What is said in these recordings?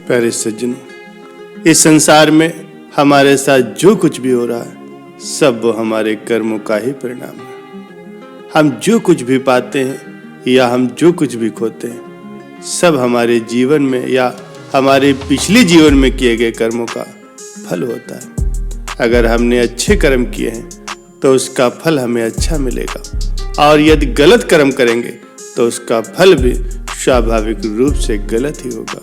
प्यारे सज्जनों, इस संसार में हमारे साथ जो कुछ भी हो रहा है सब वो हमारे कर्मों का ही परिणाम है। हम जो कुछ भी पाते हैं या हम जो कुछ भी खोते हैं सब हमारे जीवन में या हमारे पिछले जीवन में किए गए कर्मों का फल होता है। अगर हमने अच्छे कर्म किए हैं तो उसका फल हमें अच्छा मिलेगा और यदि गलत कर्म करेंगे तो उसका फल भी स्वाभाविक रूप से गलत ही होगा।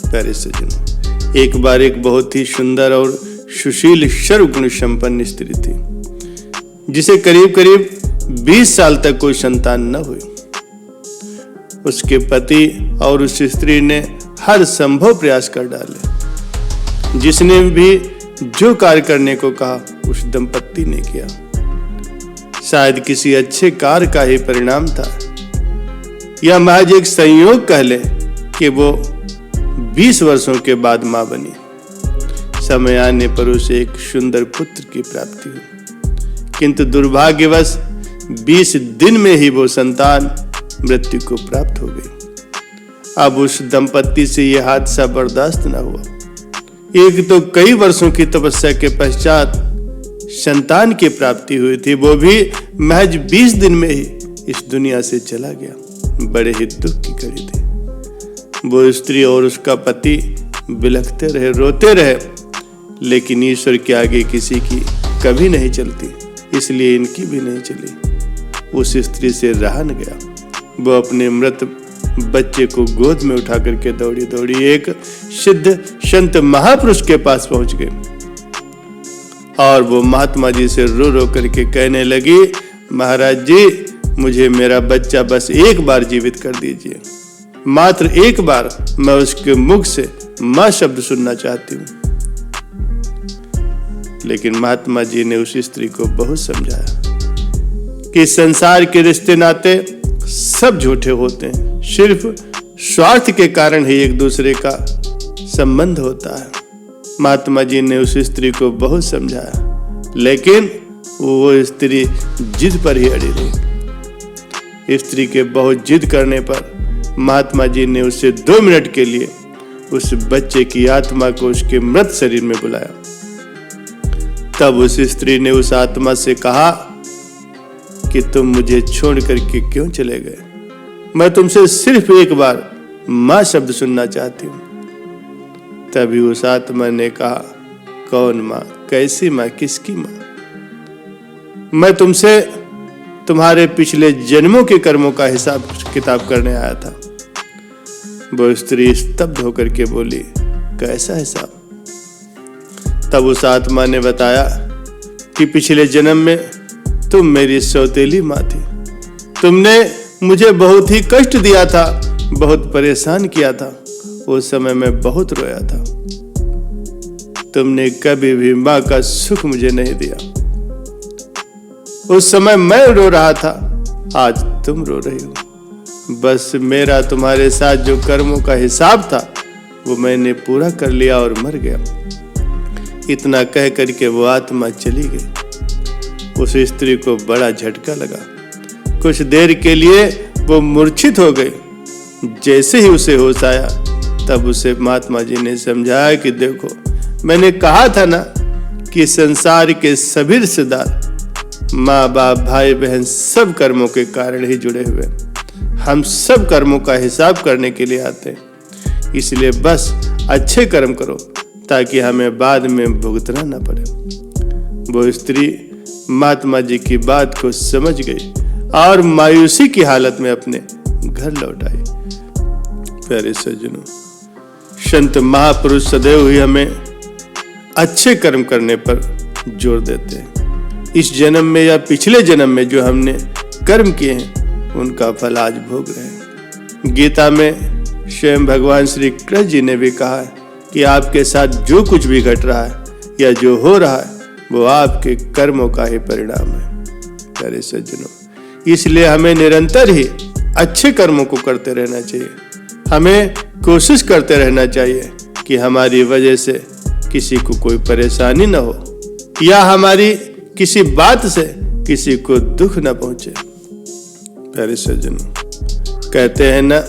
प्यारे सज्जनों, एक बार एक बहुत ही सुंदर और सुशील सर्वगुण संपन्न स्त्री थी जिसे करीब करीब 20 साल तक कोई संतान न हुई। उसके पति और उस स्त्री ने हर संभव प्रयास कर डाले। जिसने भी जो कार्य करने को कहा उस दंपत्ति ने किया। शायद किसी अच्छे कार्य का ही परिणाम था या महज एक संयोग कह ले कि वो 20 वर्षों के बाद मां बनी। समय आने पर उसे एक सुंदर पुत्र की प्राप्ति हुई, किंतु दुर्भाग्यवश 20 दिन में ही वो संतान मृत्यु को प्राप्त हो गई। अब उस दंपत्ति से यह हादसा बर्दाश्त न हुआ। एक तो कई वर्षों की तपस्या के पश्चात संतान की प्राप्ति हुई थी, वो भी महज 20 दिन में ही इस दुनिया से चला गया। बड़े ही दुख की घड़ी थी। वो स्त्री और उसका पति बिलखते रहे, रोते रहे, लेकिन ईश्वर के आगे किसी की कभी नहीं चलती, इसलिए इनकी भी नहीं चली। उस स्त्री से रहा न गया। वो अपने मृत बच्चे को गोद में उठा करके दौड़ी दौड़ी एक सिद्ध संत महापुरुष के पास पहुंच गए और वो महात्मा जी से रो रो करके कहने लगी, महाराज जी, मुझे मेरा बच्चा बस एक बार जीवित कर दीजिए। मात्र एक बार मैं उसके मुख से मां शब्द सुनना चाहती हूं। लेकिन महात्मा जी ने उस स्त्री को बहुत समझाया कि संसार के रिश्ते नाते सब झूठे होते हैं, सिर्फ स्वार्थ के कारण ही एक दूसरे का संबंध होता है। महात्मा जी ने उस स्त्री को बहुत समझाया, लेकिन वो स्त्री जिद पर ही अड़ी रही। स्त्री के बहुत जिद करने पर महात्मा जी ने उसे 2 मिनट के लिए उस बच्चे की आत्मा को उसके मृत शरीर में बुलाया। तब उस स्त्री ने उस आत्मा से कहा कि तुम मुझे छोड़ करके क्यों चले गए? मैं तुमसे सिर्फ एक बार मां शब्द सुनना चाहती हूं। तभी उस आत्मा ने कहा, कौन मां? कैसी मां? किसकी मां? मैं तुमसे तुम्हारे पिछले जन्मों के कर्मों का हिसाब किताब करने आया था। वो स्त्री स्तब्ध होकर के बोली, कैसा हिसाब? तब उस आत्मा ने बताया कि पिछले जन्म में तुम मेरी सौतेली मां थी। तुमने मुझे बहुत ही कष्ट दिया था, बहुत परेशान किया था। उस समय मैं बहुत रोया था। तुमने कभी भी मां का सुख मुझे नहीं दिया। उस समय मैं रो रहा था, आज तुम रो रही हो। बस मेरा तुम्हारे साथ जो कर्मों का हिसाब था वो मैंने पूरा कर लिया और मर गया। इतना कह करके वो आत्मा चली गई। उस स्त्री को बड़ा झटका लगा। कुछ देर के लिए वो मूर्छित हो गई। जैसे ही उसे होश आया तब उसे महात्मा जी ने समझाया कि देखो, मैंने कहा था ना कि संसार के सभी रिश्तेदार, माँ बाप, भाई बहन, सब कर्मों के कारण ही जुड़े हुए। हम सब कर्मों का हिसाब करने के लिए आते हैं, इसलिए बस अच्छे कर्म करो ताकि हमें बाद में भुगतना न पड़े। वो स्त्री महात्मा जी की बात को समझ गई और मायूसी की हालत में अपने घर लौट आई। प्यारे सज्जनों, संत महापुरुष सदैव ही हमें अच्छे कर्म करने पर जोर देते हैं। इस जन्म में या पिछले जन्म में जो हमने कर्म किए हैं उनका फल आज भोग रहे हैं। गीता में स्वयं भगवान श्री कृष्ण जी ने भी कहा है कि आपके साथ जो कुछ भी घट रहा है या जो हो रहा है वो आपके कर्मों का ही परिणाम है। प्यारे सज्जनों, इसलिए हमें निरंतर ही अच्छे कर्मों को करते रहना चाहिए। हमें कोशिश करते रहना चाहिए कि हमारी वजह से किसी को कोई परेशानी न हो या हमारी किसी बात से किसी को दुख न पहुंचे। प्यारे सज्जनों, कहते हैं ना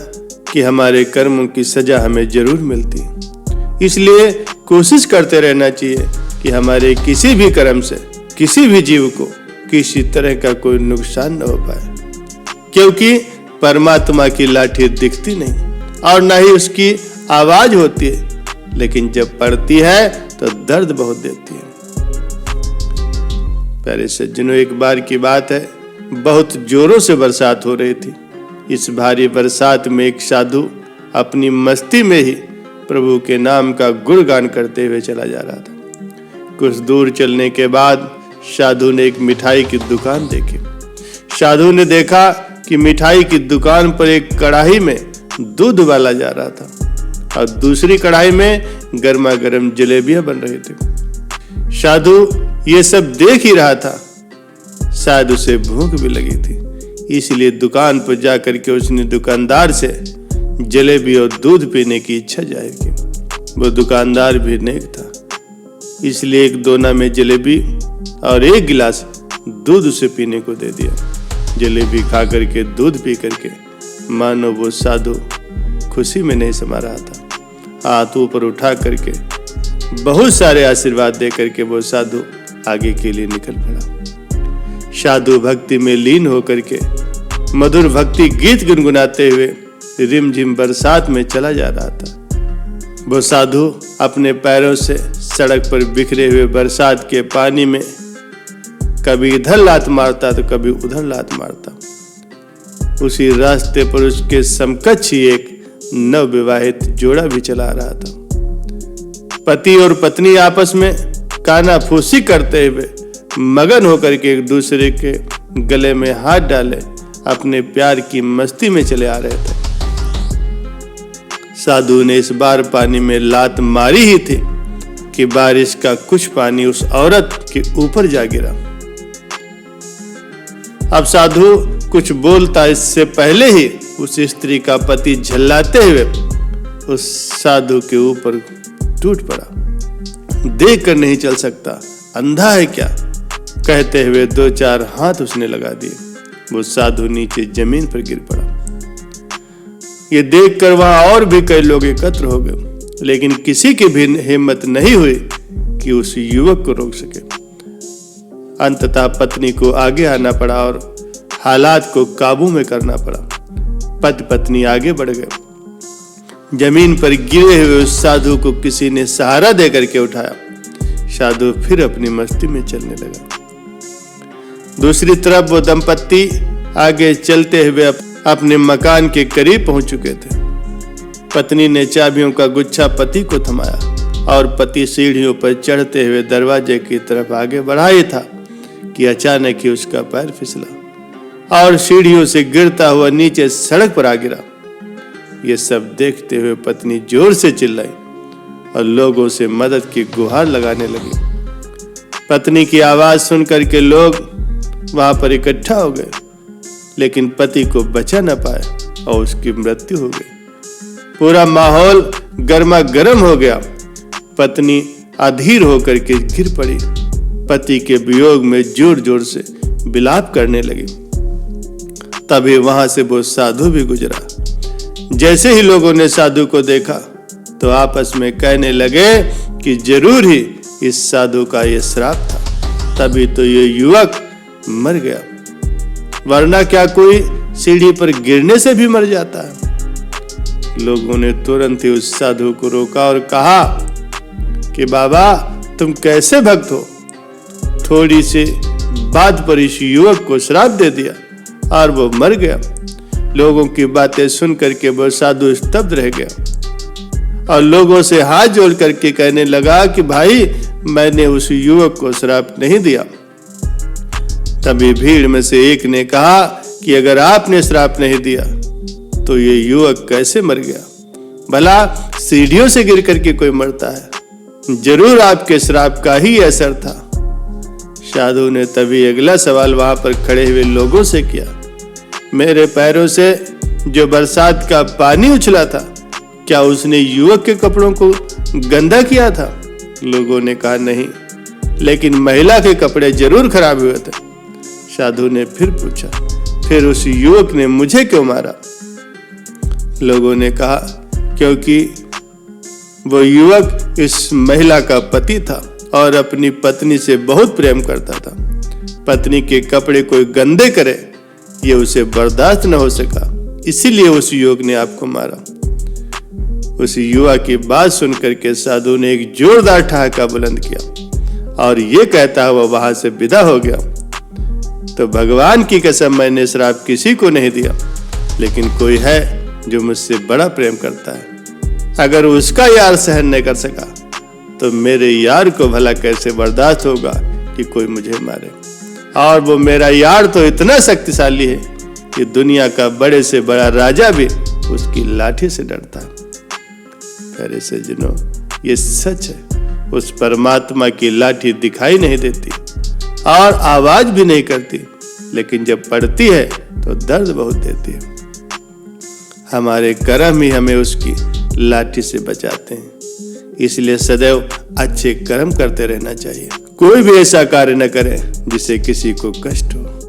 कि हमारे कर्मों की सजा हमें जरूर मिलती है। इसलिए कोशिश करते रहना चाहिए कि हमारे किसी भी कर्म से किसी भी जीव को किसी तरह का कोई नुकसान न हो पाए, क्योंकि परमात्मा की लाठी दिखती नहीं और ना ही उसकी आवाज होती है, लेकिन जब पड़ती है तो दर्द बहुत देती है। प्यारे सज्जनों, एक बार की बात है, बहुत जोरों से बरसात हो रही थी। इस भारी बरसात में एक साधु अपनी मस्ती में ही प्रभु के नाम का गुणगान करते हुए चला जा रहा था। कुछ दूर चलने के बाद साधु ने एक मिठाई की दुकान देखी। साधु ने देखा कि मिठाई की दुकान पर एक कढ़ाई में दूध उबाला जा रहा था और दूसरी कढ़ाई में गर्मा गर्म जलेबियां बन रही थी। साधु ये सब देख ही रहा था। शायद उसे भूख भी लगी थी, इसलिए दुकान पर जाकर के उसने दुकानदार से जलेबी और दूध पीने की इच्छा जाहिर की। वो दुकानदार भी नेक था, इसलिए एक दोना में जलेबी और एक गिलास दूध उसे पीने को दे दिया। जलेबी खा करके दूध पी करके मानो वो साधु खुशी में नहीं समा रहा था। हाथ ऊपर उठा करके बहुत सारे आशीर्वाद दे करके वो साधु आगे के लिए निकल पड़ा। साधु भक्ति में लीन होकर के मधुर भक्ति गीत गुनगुनाते हुए रिमझिम बरसात में चला जा रहा था। वो साधु अपने पैरों से सड़क पर बिखरे हुए बरसात के पानी में कभी इधर लात मारता तो कभी उधर लात मारता। उसी रास्ते पर उसके समकक्ष ही एक नवविवाहित जोड़ा भी चला रहा था। पति और पत्नी आपस में कानाफूसी करते हुए मगन होकर के एक दूसरे के गले में हाथ डाले अपने प्यार की मस्ती में चले आ रहे थे। साधु ने इस बार पानी में लात मारी ही थी कि बारिश का कुछ पानी उस औरत के ऊपर जा गिरा। अब साधु कुछ बोलता इससे पहले ही उस स्त्री का पति झल्लाते हुए उस साधु के ऊपर टूट पड़ा। देख कर नहीं चल सकता, अंधा है क्या, कहते हुए 2-4 हाथ उसने लगा दिए। वो साधु नीचे जमीन पर गिर पड़ा। ये देखकर वहां और भी कई लोग एकत्र हो गए, लेकिन किसी की भी हिम्मत नहीं हुई कि उस युवक को रोक सके। अंततः पत्नी को आगे आना पड़ा और हालात को काबू में करना पड़ा। पति पत्नी आगे बढ़ गए। जमीन पर गिरे हुए उस साधु को किसी ने सहारा देकर के उठाया। साधु फिर अपनी मस्ती में चलने लगा। दूसरी तरफ वो दंपत्ति आगे चलते हुए अपने मकान के करीब पहुंच चुके थे। पत्नी ने चाबियों का गुच्छा पति को थमाया और पति सीढ़ियों पर चढ़ते हुए दरवाजे की तरफ आगे बढ़ा ही था कि अचानक ही उसका पैर फिसला और सीढ़ियों से गिरता हुआ नीचे सड़क पर आ गिरा। ये सब देखते हुए पत्नी जोर से चिल्लाई और लोगों से मदद की गुहार लगाने लगी। पत्नी की आवाज सुनकर के लोग वहां पर इकट्ठा हो गए, लेकिन पति को बचा न पाए और उसकी मृत्यु हो गई। पूरा माहौल गर्मा गर्म हो गया। पत्नी अधीर होकर के गिर पड़ी। पति के वियोग में जोर जोर से विलाप करने लगी। तभी वहां से वो साधु भी गुजरा। जैसे ही लोगों ने साधु को देखा तो आपस में कहने लगे कि जरूर ही इस साधु का ये श्राप था, तभी तो ये युवक मर गया, वरना क्या कोई सीढ़ी पर गिरने से भी मर जाता है। लोगों ने तुरंत ही उस साधु को रोका और कहा कि बाबा, तुम कैसे भक्त हो, थोड़ी सी बात पर इस युवक को श्राप दे दिया और वो मर गया। लोगों की बातें सुन करके वो साधु स्तब्ध रह गया और लोगों से हाथ जोड़ करके कहने लगा कि भाई, मैंने उस युवक को श्राप नहीं दिया। तभी भीड़ में से एक ने कहा कि अगर आपने श्राप नहीं दिया तो ये युवक कैसे मर गया? भला सीढ़ियों से गिर करके कोई मरता है? जरूर आपके श्राप का ही असर था। साधु ने तभी अगला सवाल वहां पर खड़े हुए लोगों से किया, मेरे पैरों से जो बरसात का पानी उछला था, क्या उसने युवक के कपड़ों को गंदा किया था? लोगों ने कहा नहीं, लेकिन महिला के कपड़े जरूर खराब हुए थे। साधु ने फिर पूछा, फिर उस युवक ने मुझे क्यों मारा? लोगों ने कहा, क्योंकि वो युवक इस महिला का पति था और अपनी पत्नी से बहुत प्रेम करता था। पत्नी के कपड़े कोई गंदे करे ये उसे बर्दाश्त न हो सका, इसीलिए उस युवक ने आपको मारा। उस युवा की बात सुनकर के साधु ने एक जोरदार ठहाका बुलंद किया और ये कहता हुआ वहां से विदा हो गया। तो भगवान की कसम, मैंने श्राप किसी को नहीं दिया, लेकिन कोई है जो मुझसे बड़ा प्रेम करता है। अगर उसका यार सहन नहीं कर सका तो मेरे यार को भला कैसे बर्दाश्त होगा कि कोई मुझे मारे। और वो मेरा यार तो इतना शक्तिशाली है कि दुनिया का बड़े से बड़ा राजा भी उसकी लाठी से डरता है। प्यारे सज्जनों, ये सच है। उस परमात्मा की लाठी दिखाई नहीं देती और आवाज भी नहीं करती, लेकिन जब पड़ती है तो दर्द बहुत देती है। हमारे कर्म ही हमें उसकी लाठी से बचाते हैं, इसलिए सदैव अच्छे कर्म करते रहना चाहिए। कोई भी ऐसा कार्य न करे जिससे किसी को कष्ट हो।